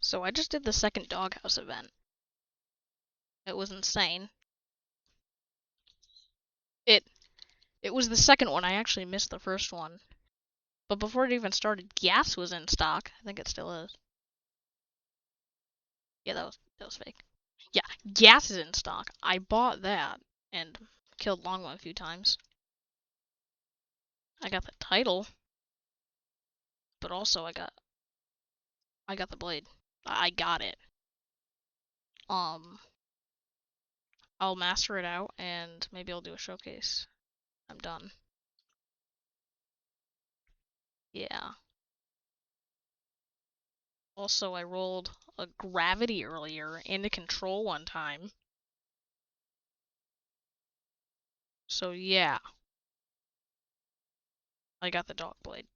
So I just did the second Doghouse event. It was insane. It was the second one. I actually missed the first one. But before it even started, gas was in stock. I think it still is. Yeah, that was fake. Yeah, gas is in stock. I bought that and killed Longma a few times. I got the title, but also I got the blade. I got it. Um, I'll master it out and maybe I'll do a showcase. I'm done. Yeah. Also, I rolled a gravity earlier into control one time. So yeah, I got the dog blade.